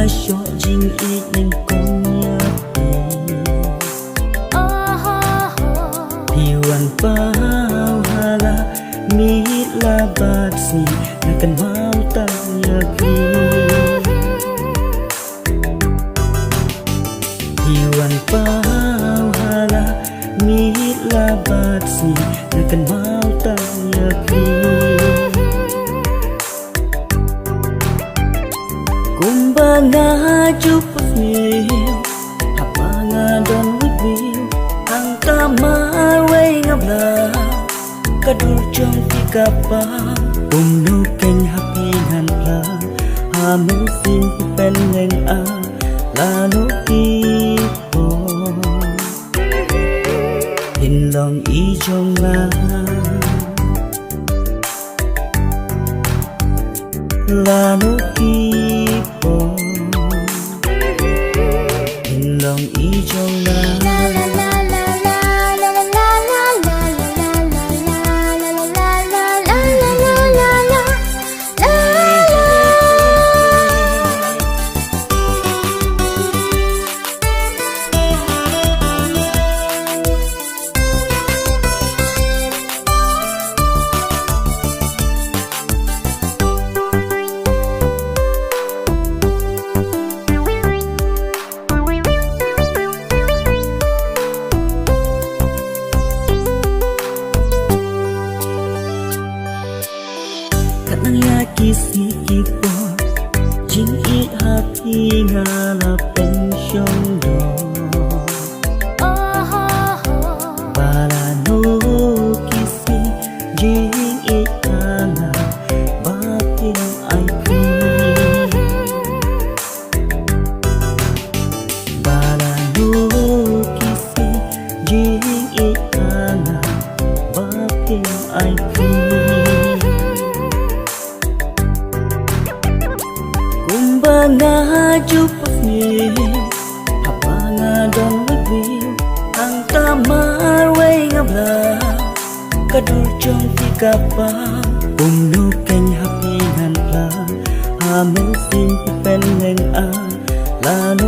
syo jing I neng konya Piwan pau hala mila batsi nakan mau tanya ki Piwan pau hala mila batsi nakan mau tanya ki Kumbaga jupus niyo Hapanga don with me Ang kamar way ngabla Kadur jong tikapang Umnukeng hapingan pla Hamusin ipeneng a Lalo ipo Hinlong ijong la Lalo ipo Hinlong ijong la Nang yaki si ipo jing I hati ngala pensyong do Para no kisi jing I kana batin ay pi Para no kisi jing I kana batin ay pi Kumbaga jupus ni Hapanga don with me Ang kamar way ngabla Kadur jong tikapang Umnukeng hapingan pla Hamusin ipeneng a Lalo